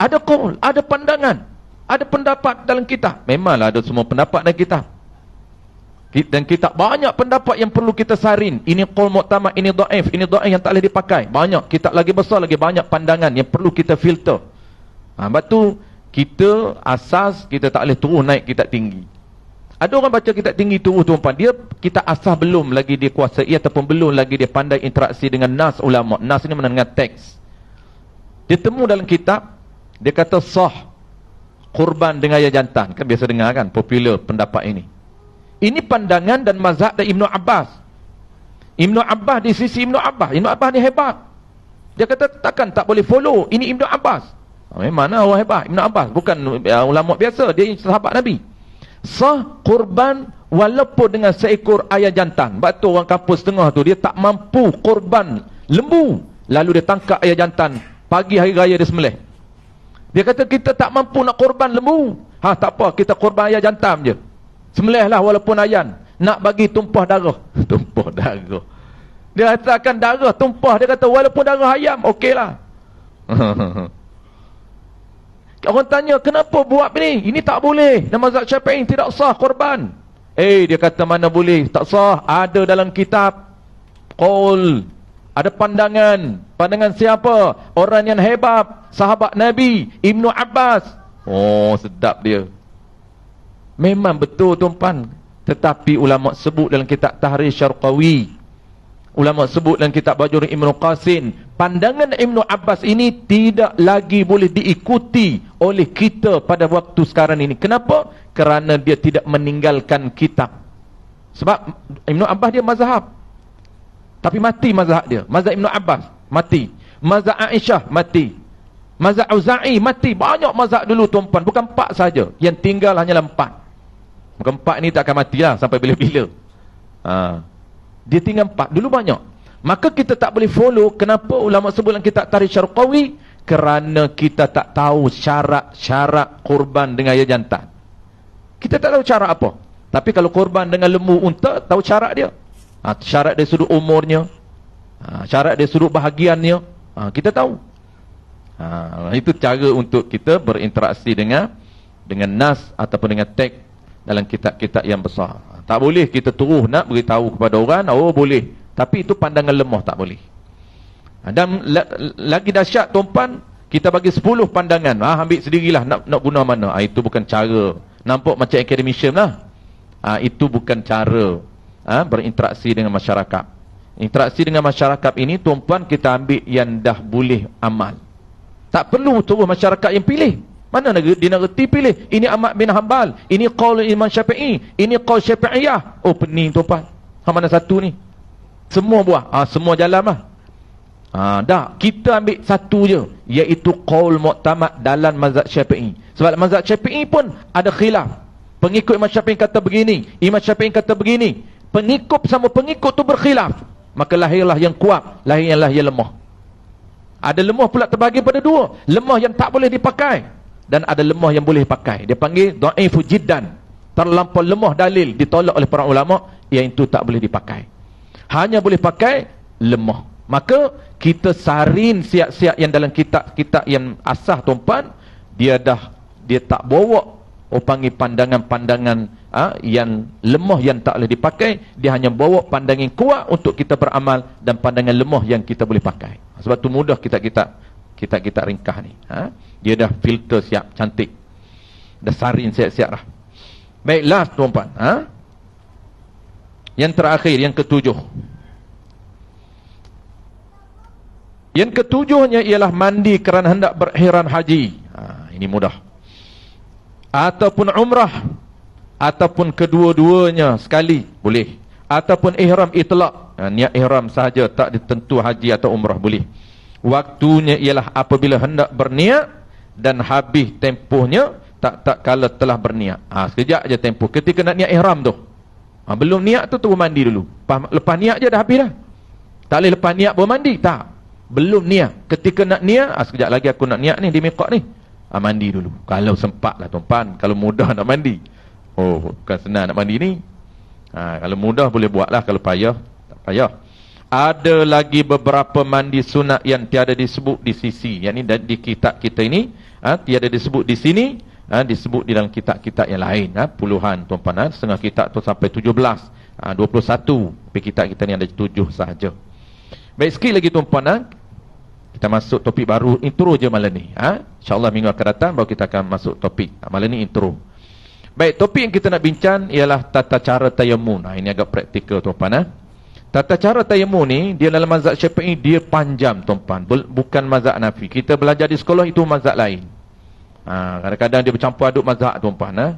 Ada qaul, ada pandangan, ada pendapat dalam kitab. Memanglah ada semua pendapat dalam kitab. Dan kitab banyak pendapat yang perlu kita saring. Ini qaul mu'tamad, ini dhaif yang tak boleh dipakai. Banyak, kitab lagi besar, lagi banyak pandangan yang perlu kita filter. Sebab tu kita asas, kita tak boleh terus naik kitab tinggi. Ada orang baca kitab tinggi terus tuan-tuan, dia kitab asas belum lagi dia kuasai ataupun belum lagi dia pandai interaksi dengan nas ulama. Nas ni mana dengan teks. Dia temu dalam kitab, dia kata sah kurban dengan ayam jantan. Kan biasa dengar kan, popular pendapat ini. Ini pandangan dan mazhab dari Ibnu Abbas. Ibnu Abbas, di sisi Ibnu Abbas ni hebat. Dia kata takkan tak boleh follow. Ini Ibnu Abbas. Mana orang hebat? Ibnu Abbas. Bukan ulama biasa. Dia sahabat Nabi. Sah kurban walaupun dengan seekor ayam jantan. Sebab tu orang kampung setengah tu, dia tak mampu kurban lembu, lalu dia tangkap ayam jantan, pagi hari raya dia sembelih. Dia kata kita tak mampu nak kurban lembu, tak apa, kita kurban ayam jantan je, sembelih lah walaupun ayam. Nak bagi tumpah darah. Tumpah darah, dia katakan darah tumpah, dia kata walaupun darah ayam, okey lah. Orang tanya, kenapa buat ni? Ini tak boleh. Dan mazhab Syafi'i tidak sah korban. Dia kata mana boleh, tak sah. Ada dalam kitab qaul, ada pandangan. Pandangan siapa? Orang yang hebat, sahabat Nabi, Ibnu Abbas. Oh, sedap dia. Memang betul tuan-puan. Tetapi ulama sebut dalam kitab Tahrir Syarqawi, ulama sebut dalam kitab Bajuri Ibnu Qasim, pandangan Ibnu Abbas ini tidak lagi boleh diikuti oleh kita pada waktu sekarang ini. Kenapa? Kerana dia tidak meninggalkan kitab. Sebab Ibnu Abbas dia mazhab, tapi mati mazhab dia. Mazhab Ibnu Abbas mati, mazhab Aisyah mati, mazhab Auza'i mati. Banyak mazhab dulu tuan-puan, bukan 4 saja. Yang tinggal hanyalah 4. Bukan 4 ni tak akan matilah sampai bila-bila. Dia tinggal 4. Dulu banyak. Maka kita tak boleh follow. Kenapa ulama sebut dalam kitab Tahrir Syarqawi? Kerana kita tak tahu syarat-syarat kurban dengan ayam jantan. Kita tak tahu syarat apa. Tapi kalau kurban dengan lembu unta, tahu syarat dia. Syarat dari sudut umurnya, syarat dari sudut bahagiannya, kita tahu. Itu cara untuk kita berinteraksi dengan nas ataupun dengan teks dalam kitab-kitab yang besar. Tak boleh kita terus nak beritahu kepada orang, oh boleh, tapi itu pandangan lemah, tak boleh. Dan lagi dahsyat tuan-puan, kita bagi 10 pandangan, ambil sendirilah nak guna mana. Itu bukan cara. Nampak macam academician lah. Itu bukan cara berinteraksi dengan masyarakat. Interaksi dengan masyarakat ini tuan-puan, kita ambil yang dah boleh amal. Tak perlu terus masyarakat yang pilih. Mana dia nak reti pilih? Ini Ahmad bin Hanbal, ini qaul Imam Syafi'i, ini qaul Syafi'iyah. Oh pening tuan-puan, mana satu ni? Semua buah, semua jalan lah. Dah, kita ambil satu je, iaitu qaul mu'tamad dalam mazhab Syafi'i. Sebab mazhab Syafi'i pun ada khilaf. Pengikut Imam Syafi'i kata begini, Imam Syafi'i kata begini. Pengikut sama pengikut tu berkhilaf. Maka lahirlah yang kuat, lahirlah yang lemah. Ada lemah pula terbagi pada 2. Lemah yang tak boleh dipakai, dan ada lemah yang boleh pakai. Dia panggil dha'ifu jiddan, terlampau lemah dalil, ditolak oleh para ulama, yang itu tak boleh dipakai. Hanya boleh pakai lemah. Maka kita sarin siap-siap yang dalam kitab-kitab yang asah tuan-puan, dia tak bawa panggil pandangan-pandangan yang lemah yang tak boleh dipakai. Dia hanya bawa pandangan kuat untuk kita beramal, dan pandangan lemah yang kita boleh pakai. Sebab tu mudah kita ringkah ni. Dia dah filter siap, cantik. Dah sarin siap-siap dah. Baiklah tuan-puan. Yang terakhir, yang ketujuh. Yang ketujuhnya ialah mandi kerana hendak berihram haji. Ini mudah. Ataupun umrah, ataupun kedua-duanya sekali, boleh. Ataupun ihram itlaq, niat ihram sahaja, tak ditentu haji atau umrah, boleh. Waktunya ialah apabila hendak berniat dan habis tempohnya, tak kala telah berniat. Sekejap je tempoh. Ketika nak niat ihram tu, belum niat tu terus mandi dulu. Lepas niat je dah habis dah. Tak boleh lepas niat baru mandi, tak. Belum niat. Ketika nak niat, sekejap lagi aku nak niat ni di miqat ni, mandi dulu. Kalau sempat lah tuan-puan. Kalau mudah nak mandi, bukan senang nak mandi ni. Kalau mudah boleh buat lah. Kalau payah, tak payah. Ada lagi beberapa mandi sunat yang tiada disebut di sisi, yang ni di kitab kita ini, tiada disebut di sini, disebut di dalam kitab-kitab yang lain, puluhan tuan-puan. Setengah kitab tu sampai 17, 21. Tapi kitab kita ni ada 7 sahaja. Baik, sekali lagi tuan-puan, kita masuk topik baru. Intro je malam ni. InsyaAllah minggu akan datang baru kita akan masuk topik. Malam ni intro. Baik, topik yang kita nak bincang ialah tata cara tayammum. Ini agak praktikal tuan-puan. Tata cara tayammum ni, dia dalam mazhab Syafi'i, dia panjang tuan-puan. Bukan mazhab Hanafi. Kita belajar di sekolah itu mazhab lain. Kadang-kadang dia bercampur aduk mazhab tuan-puan.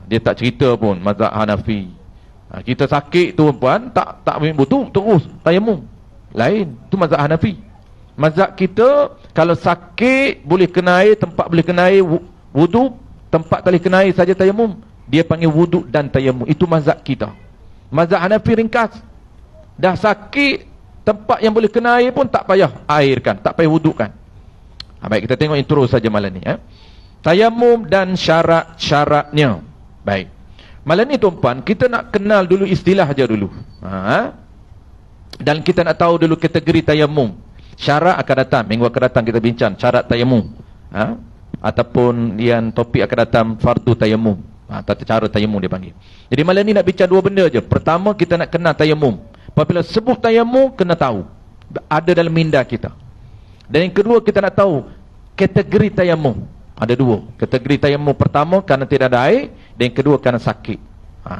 Dia tak cerita pun mazhab Hanafi. Kita sakit tuan-puan, tak ambil butuh, terus tayammum. Lain, itu mazhab Hanafi. Mazhab kita, kalau sakit boleh kena air, tempat boleh kena air, wudu, tempat tak boleh kena air saja tayamum, dia panggil wuduk dan tayamum. Itu mazhab kita. Mazhab Hanafi ringkas. Dah sakit, tempat yang boleh kena air pun tak payah airkan, tak payah wudukkan. Baik, kita tengok intro saja malam ni. Tayamum dan syarat-syaratnya. Baik. Malam ni tuan-puan, kita nak kenal dulu istilah aja dulu. Dan kita nak tahu dulu kategori tayamum. Syarat akan datang, minggu akan datang kita bincang syarat tayamum. Ataupun yang topik akan datang fardu tayamum. Tata cara tayamum dia panggil. Jadi malam ni nak bincang dua benda aja. Pertama, kita nak kenal tayamum. Apabila sebut tayamum, kena tahu ada dalam minda kita. Dan yang kedua, kita nak tahu kategori tayamum. Ada dua. Kategori tayamum pertama kerana tidak ada air, dan yang kedua kerana sakit.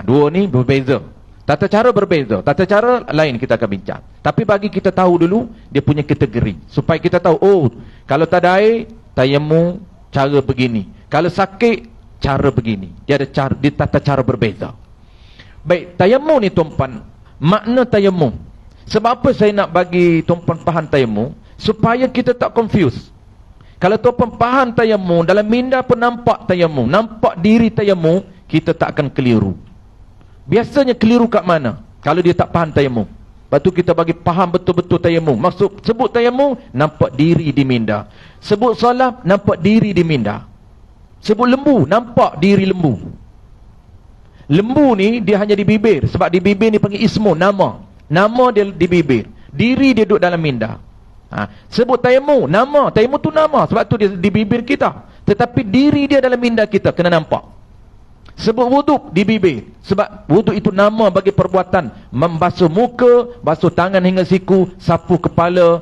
Dua ni berbeza. Tata cara berbeza. Tata cara lain kita akan bincang. Tapi bagi kita tahu dulu dia punya kategori, supaya kita tahu, oh, kalau tak ada air, tayamum cara begini. Kalau sakit, cara begini. Dia ada cara, dia tata cara berbeza. Baik, tayamum ni tuan-puan, makna tayamum. Sebab apa saya nak bagi tuan-puan faham tayamum? Supaya kita tak confuse. Kalau tuan-puan faham tayamum, dalam minda pun nampak tayamum, nampak diri tayamum, kita tak akan keliru. Biasanya keliru kat mana? Kalau dia tak faham tayamum. Lepas tu kita bagi faham betul-betul tayamum. Maksud sebut tayamum, nampak diri di minda. Sebut salat, nampak diri di minda. Sebut lembu, nampak diri lembu. Lembu ni dia hanya di bibir. Sebab di bibir ni panggil ismu, nama. Nama dia di bibir. Diri dia duduk dalam minda. Sebut tayamum, nama. Tayamum tu nama. Sebab tu dia di bibir kita. Tetapi diri dia dalam minda kita kena nampak. Sebut wuduk di bibir. Sebab wuduk itu nama bagi perbuatan. Membasuh muka, basuh tangan hingga siku, sapu kepala,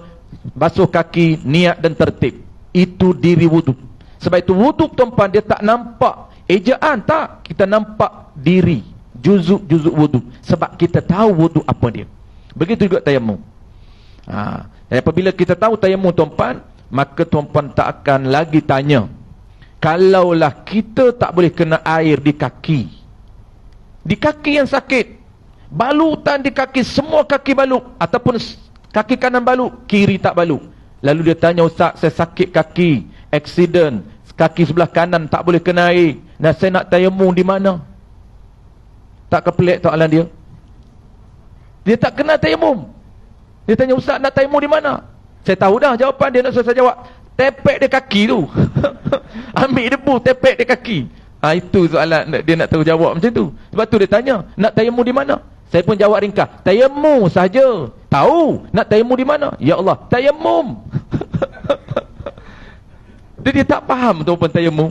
basuh kaki, niat dan tertib. Itu diri wuduk. Sebab itu wuduk tuan-puan, dia tak nampak ejaan, tak. Kita nampak diri, juzuk-juzuk wuduk. Sebab kita tahu wuduk apa dia. Begitu juga tayamum. Apabila kita tahu tayamum tuan-puan, maka tuan-puan tak akan lagi tanya, kalaulah kita tak boleh kena air di kaki. Di kaki yang sakit, balutan di kaki, semua kaki balut. Ataupun kaki kanan balut, kiri tak balut. Lalu dia tanya, Ustaz, saya sakit kaki, accident, kaki sebelah kanan tak boleh kena air. Nah, saya nak tayamum di mana? Tak kepelik soalan dia. Dia tak kena tayamum. Dia tanya, Ustaz, nak tayamum di mana? Saya tahu dah jawapan dia, nak saya jawab. Tepek dia kaki tu. Ambil debu, tepek dia kaki. Itu soalan dia nak tahu jawab macam tu. Sebab tu dia tanya, nak tayamum di mana? Saya pun jawab ringkas, tayamum saja. Tahu, nak tayamum di mana? Ya Allah, tayamum. Dia tak faham tu pun tayamum.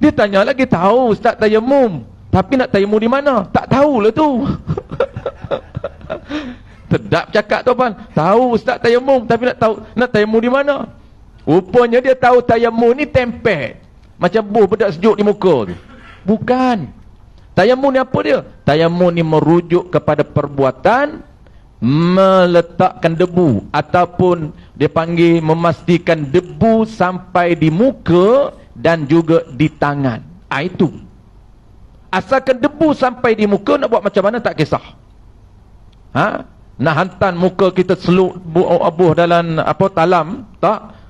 Dia tanya lagi, tahu Ustaz tayamum, tapi nak tayamum di mana? Tak tahulah tu. Sedap cakap tu pun. Tahu Ustaz tayamum, tapi nak tayamum di mana? Rupanya dia tahu tayamum ni tempel. Macam buh bedak sejuk di muka tu. Bukan. Tayamum ni apa dia? Tayamum ni merujuk kepada perbuatan meletakkan debu, ataupun dia panggil memastikan debu sampai di muka dan juga di tangan. Itu. Asalkan debu sampai di muka, nak buat macam mana tak kisah. Nak hantar muka kita seluk buh dalam talam, tak?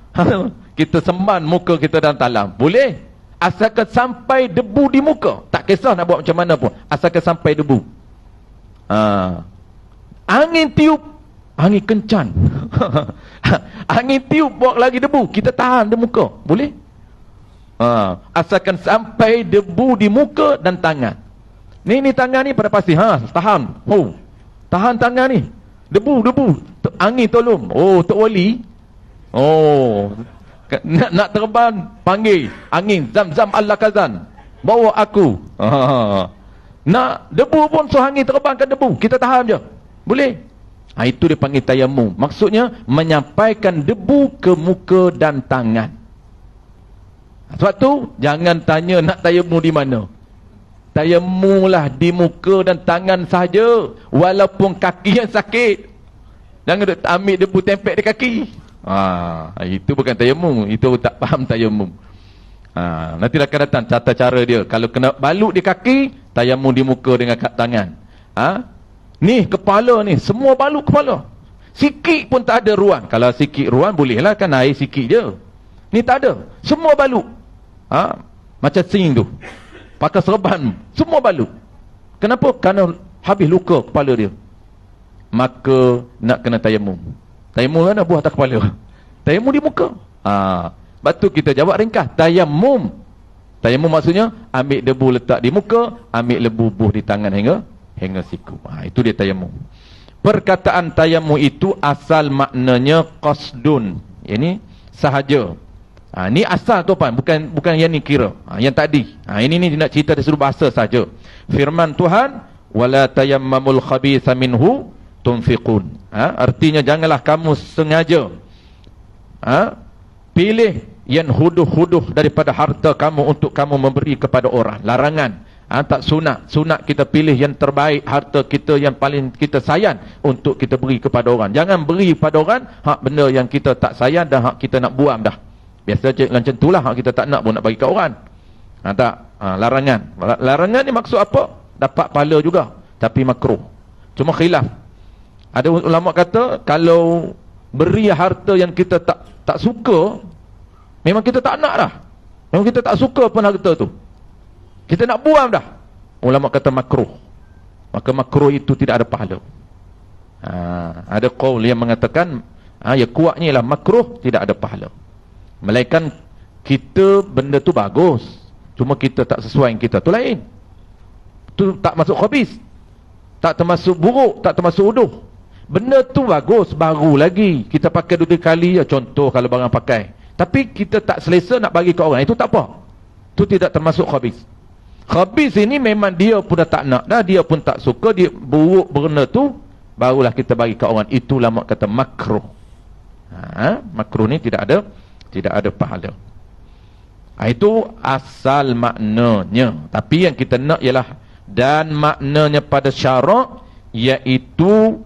Kita semban muka kita dalam talam, boleh? Asalkan sampai debu di muka, tak kisah nak buat macam mana pun, asalkan sampai debu. Angin tiup, angin kencan. Angin tiup buat lagi debu, kita tahan di muka, boleh? Asalkan sampai debu di muka dan tangan. Ni tangan ni pada pasti, tahan. Tahan tangan ni. Debu, angin tolong. Tok Wali. Nak terbang, panggil angin, zam-zam al-lakazan, bawa aku. Nak debu pun, so angin terbangkan debu, kita tahan je, boleh? Itu dia panggil tayamum. Maksudnya menyampaikan debu ke muka dan tangan. Sebab tu jangan tanya nak tayamum di mana. Tayamumlah di muka dan tangan saja, walaupun kaki yang sakit. Jangan ambil debu tempek di kaki. Itu bukan tayamum, itu tak faham tayamum. Nantilah akan datang tata cara dia. Kalau kena balut di kaki, tayamum di muka dengan kat tangan. Ni kepala ni, semua balut kepala. Sikit pun tak ada ruang. Kalau sikit ruang bolehlah kan, air sikit je. Ni tak ada, semua balut. Macam sing tu. Pakai serban, semua balut. Kenapa? Kerana habis luka kepala dia. Maka nak kena tayamum. Tayamum mana buah atas kepala. Tayamum di muka. Sebab tu kita jawab ringkas. Tayamum. Tayamum maksudnya ambil debu letak di muka, ambil debu buh di tangan hingga siku. Itu dia tayamum. Perkataan tayamum itu asal maknanya qasdun. Ini sahaja. Ni asal tu apa? Bukan yang ni kira. Yang tadi. Ini nak cerita dari seluruh bahasa saja. Firman Tuhan, wala tayammamul khabitha minhu tunfiqun. Artinya janganlah kamu sengaja pilih yang huduh-huduh daripada harta kamu untuk kamu memberi kepada orang. Larangan. Tak sunat. Sunat kita pilih yang terbaik, harta kita yang paling kita sayang untuk kita beri kepada orang. Jangan beri kepada orang hak benda yang kita tak sayang dan hak kita nak buang dah. Biasa macam itulah, hak kita tak nak pun nak bagi ke orang. Larangan. Larangan ni maksud apa? Dapat pahala juga, tapi makruh. Cuma khilaf. Ada ulama kata kalau beri harta yang kita tak suka, memang kita tak nak dah. Memang kita tak suka pun harta tu. Kita nak buang dah. Ulama kata makruh. Maka makruh itu tidak ada pahala. Ada qaul yang mengatakan yang kuatnya ialah makruh tidak ada pahala. Melainkan kita benda tu bagus, cuma kita tak sesuai yang kita tu lain. Tu tak masuk khabis, tak termasuk buruk, tak termasuk uduh. Benda tu bagus, baru lagi kita pakai 2 kali, contoh kalau barang pakai, tapi kita tak selesa nak bagi ke orang, itu tak apa. Tu tidak termasuk khabis. Khabis ini memang dia pun dah tak nak dah, dia pun tak suka, dia buruk benda tu, barulah kita bagi ke orang. Itu ulama kata makruh. Makruh ni tidak ada pahala. Itu asal maknanya. Tapi yang kita nak ialah dan maknanya pada syarak, iaitu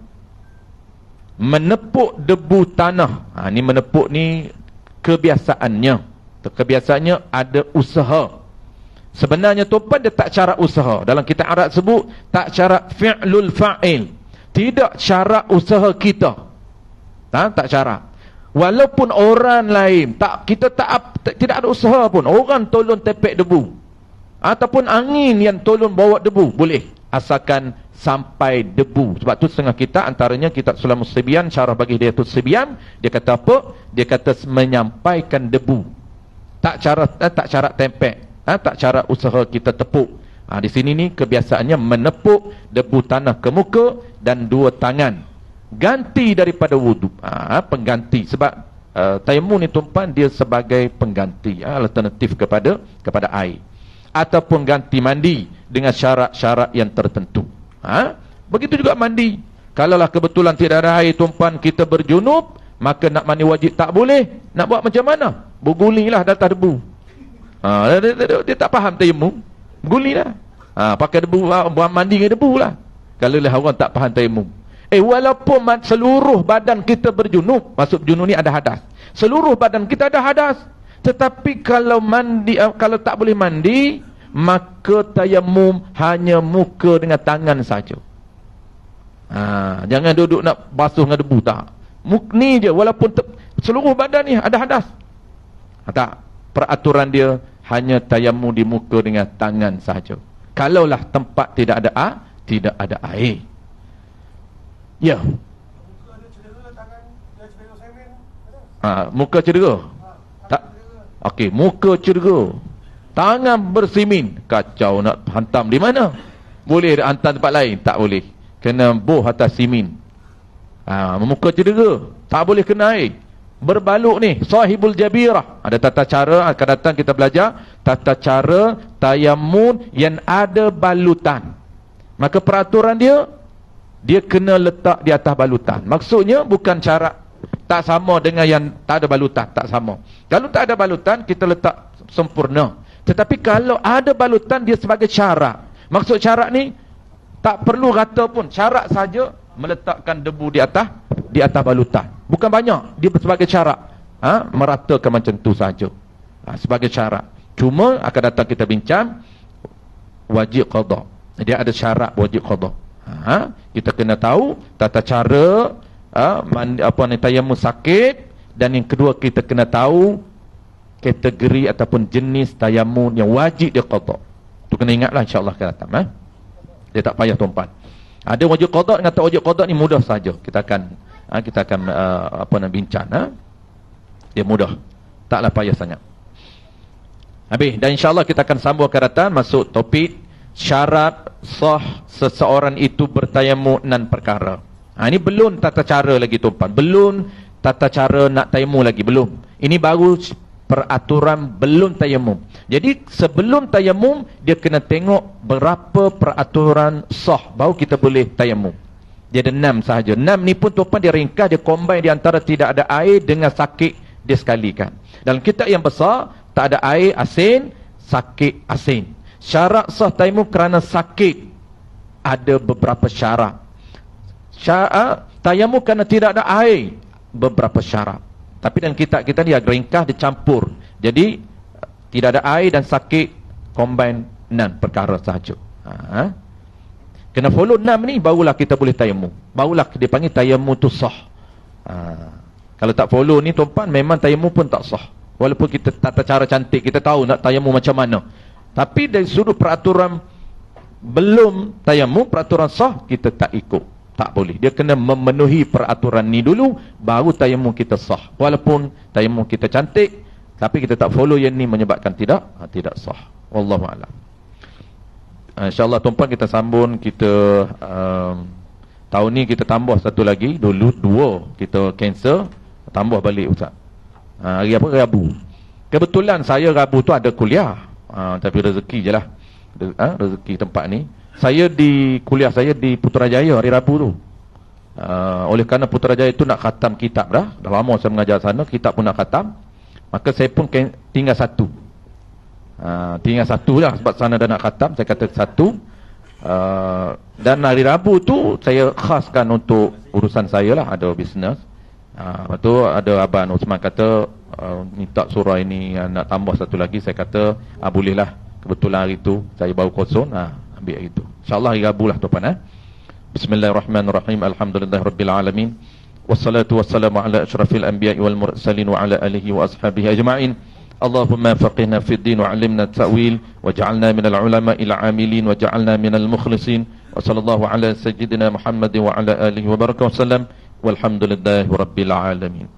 menepuk debu tanah. Ni menepuk ni kebiasaannya. Kebiasaannya ada usaha. Sebenarnya tupan dia tak syarat usaha. Dalam kitab Arab sebut tak syarat fi'lul fa'il. Tidak syarat usaha kita. Tak syarat. Walaupun orang lain kita tidak ada usaha pun, orang tolong tepek debu ataupun angin yang tolong bawa debu, boleh, asalkan sampai debu. Sebab tu setengah kita, antaranya kitab Sulamus Sibyan, syarah bagi dia tu Sibyan, dia kata apa? Dia kata menyampaikan debu. Tak syarat tepek, tak syarat usaha kita tepuk. Di sini ni kebiasaannya menepuk debu tanah ke muka dan 2 tangan. Ganti daripada wuduk, pengganti. Sebab tayamum ni tuan dia sebagai pengganti, alternatif kepada air. Ataupun ganti mandi dengan syarat-syarat yang tertentu. Begitu juga mandi. Kalaulah kebetulan tidak ada air tuan, kita berjunub, maka nak mandi wajib tak boleh. Nak buat macam mana? Bergulinglah di atas debu. Dia tak faham tayamum, bergulinglah. Pakai debu, buat mandi dengan debu lah. Kalau orang tak faham tayamum. Walaupun seluruh badan kita berjunub, masuk junub ni ada hadas, seluruh badan kita ada hadas, tetapi kalau mandi, kalau tak boleh mandi, maka tayamum hanya muka dengan tangan saja. Jangan duduk nak basuh dengan debu, tak. Ni je, walaupun seluruh badan ni ada hadas, tak. Peraturan dia hanya tayamum di muka dengan tangan saja. Kalaulah tempat tidak ada air. Ya. Muka cedera. Tak. Okey, muka cedera. Tangan bersimin. Kacau, nak hantam di mana? Boleh hantam tempat lain? Tak boleh. Kena boh atas simin. Muka cedera, tak boleh kena air. Berbaluk ni, sahibul jabirah. Ada tata cara, akan datang kita belajar tata cara tayamum yang ada balutan. Maka peraturan dia kena letak di atas balutan. Maksudnya bukan cara tak sama dengan yang tak ada balutan, tak sama. Kalau tak ada balutan, kita letak sempurna. Tetapi kalau ada balutan, dia sebagai syarat. Maksud syarat ni tak perlu rata pun, syarat saja meletakkan debu di atas balutan. Bukan banyak, dia sebagai syarat. Meratakan macam tu saja. Sebagai syarat. Cuma akan datang kita bincang wajib qada. Dia ada syarat wajib qada. Kita kena tahu tata cara tayamum sakit, dan yang kedua kita kena tahu kategori ataupun jenis tayamum yang wajib dia qada. Tu kena ingatlah insya-Allah akan datang. Dia tak payah tuan-puan. Ada wajib qada dengan tak wajib qada ni mudah saja. Kita akan bincang. Dia mudah. Taklah payah sangat. Habis, dan insya-Allah kita akan sambung akan datang masuk topik syarat sah seseorang itu bertayamum 6 perkara. Ini belum tata cara lagi tuan-puan. Belum tata cara nak tayamum lagi, belum. Ini baru peraturan belum tayamum. Jadi sebelum tayamum dia kena tengok berapa peraturan sah baru kita boleh tayamum. Dia ada 6 sahaja. 6 ni pun tuan-puan dia ringkas, dia combine di antara tidak ada air dengan sakit dia sekalikan. Dalam kitab yang besar tak ada air asin, sakit asin. Syarat sah tayamum kerana sakit ada beberapa syarat. Tayamum kerana tidak ada air beberapa syarat. Tapi dalam kitab kita ni agak ringkas, dia campur. Jadi tidak ada air dan sakit combine 6 perkara sahaja. Kena follow 6 ni barulah kita boleh tayamum. Barulah dia panggil tayamum tu sah. Kalau tak follow ni tuan-puan memang tayamum pun tak sah. Walaupun kita tata cara cantik, kita tahu nak tayamum macam mana. Tapi dari sudut peraturan belum tayamum, peraturan sah kita tak ikut. Tak boleh. Dia kena memenuhi peraturan ni dulu, baru tayamum kita sah. Walaupun tayamum kita cantik, tapi kita tak follow yang ni menyebabkan tidak sah. Wallahu'alam. InsyaAllah tuan-puan kita sambung, kita tahun ni kita tambah satu lagi. Dulu 2 kita cancel, tambah balik Ustaz. Hari apa? Rabu. Kebetulan saya Rabu tu ada kuliah. Tapi rezeki je lah. Rezeki tempat ni. Saya di kuliah saya di Putrajaya hari Rabu tu. Oleh kerana Putrajaya tu nak khatam kitab dah. Dah lama saya mengajar sana, kitab pun nak khatam. Maka saya pun tinggal 1. Tinggal 1 lah sebab sana dah nak khatam. Saya kata 1. Dan hari Rabu tu saya khaskan untuk urusan saya lah, ada bisnes. Lepas tu ada Abang Osman kata minta surah ini nak tambah 1 lagi. Saya kata bolehlah. Kebetulan hari tu saya baru kosong, ambil hari tu. InsyaAllah hari Rabu lah tuan-tuan. Bismillahirrahmanirrahim. Alhamdulillahirabbil alamin. Wassalatu wassalamu ala asyrafil anbiya'i wal mursalin wa ala alihi wa ashabihi ajma'in. Allahumma faqihna fid din wa 'allimna at-ta'wil waj'alna minal ulama'il 'amilin waj'alna minal mukhlisin. Wa sallallahu ala sayyidina Muhammadin wa ala alihi wa barakatuh wasallam. Walhamdulillahirabbil alamin.